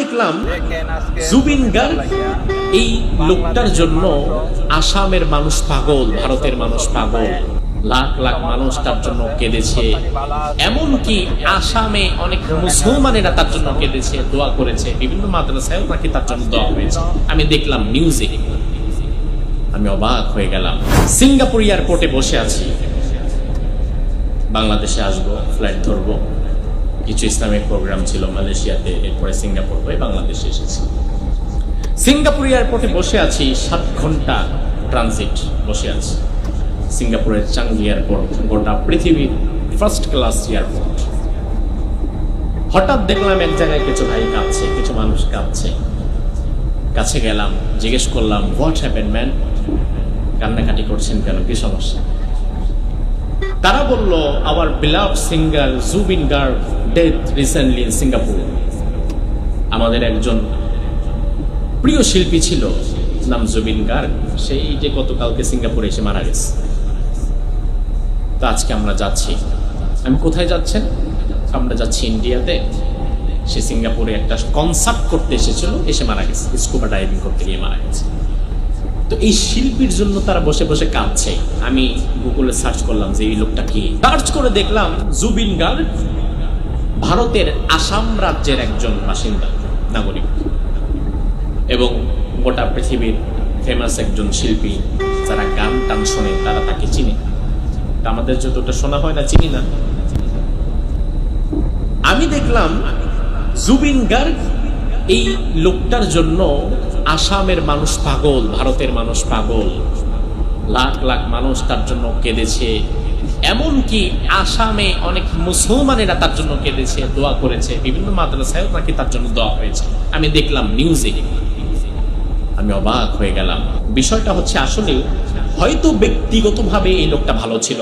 দেখলাম জুবিন গার্গ এই লোকটার জন্য আসামের মানুষ পাগল, ভারতের মানুষ পাগল, লাখ লাখ মানুষ তার জন্য কেঁদেছে। এমনকি আসামে অনেক মুসলমানেরা তার জন্য কেঁদেছে, দোয়া করেছে, বিভিন্ন মাদ্রাসায় নাকি তার জন্য দোয়া হয়েছে। আমি দেখলাম নিউজে, আমি অবাক হয়ে গেলাম। সিঙ্গাপুর এয়ারপোর্টে বসে আছি, বাংলাদেশে আসবো, ফ্লাইট ধরবো, কিছু ইসলামিক প্রোগ্রাম ছিল মালয়েশিয়াতে, এরপরে সিঙ্গাপুর হয়ে বাংলাদেশে এসেছি। সিঙ্গাপুর এয়ারপোর্টে বসে আছি, 7 ঘন্টা ট্রানজিট বসে আছি। সিঙ্গাপুরের চাঙ্গি এয়ারপোর্ট গোটা পৃথিবীর ফার্স্ট ক্লাস এয়ারপোর্ট। হঠাৎ দেখলাম এক জায়গায় কিছু ভাই কাঁদছে, কিছু মানুষ কাঁদছে। কাছে গেলাম, জিজ্ঞেস করলাম, হোয়াট হ্যাপেন ম্যান, কান্নাকাটি করছেন কেন, কি সমস্যা? তারা বলল, our beloved singer Zubeen Garg death recently in Singapore. আমাদের একজন প্রিয় শিল্পী ছিল, নাম জুবিন গার্গ, সেই যে গতকালকে সিঙ্গাপুরে এসে মারা গেছে। তো আজকে আমরা যাচ্ছি। আমি কোথায় যাচ্ছেন? আমরা যাচ্ছি ইন্ডিয়াতে। সে সিঙ্গাপুরে একটা কনসার্ট করতে এসেছিল, এসে মারা গেছে, স্কুবা ডাইভিং করতে গিয়ে মারা গেছে। তো এই শিল্পীর জন্য তারা বসে বসে কাঁদছে। আমি গুগলে সার্চ করলাম যে এই লোকটা কি। সার্চ করে দেখলাম জুবিন গার্গ ভারতের আসাম রাজ্যের একজন বাসিন্দা, নাগরিক, এবং গোটা পৃথিবীর ফেমাস একজন শিল্পী। যারা গান টান শোনে তারা তাকে চিনে। আমাদের যতটা শোনা হয় না, চিনি না। আমি দেখলাম জুবিন গার্গ এই লোকটার জন্য আসামের মানুষ পাগল, ভারতের মানুষ পাগল, লাখ লাখ মানুষ তার জন্য কেঁদেছে। এমনকি আসামে অনেক মুসলমানেরা তার জন্য কেঁদেছে, দোয়া করেছে, বিভিন্ন মাদ্রাসায় নাকি তার জন্য দোয়া হয়েছে। আমি দেখলাম নিউজে, আমি অবাক হয়ে গেলাম। বিষয়টা হচ্ছে আসলে হয়তো ব্যক্তিগতভাবে এই লোকটা ভালো ছিল,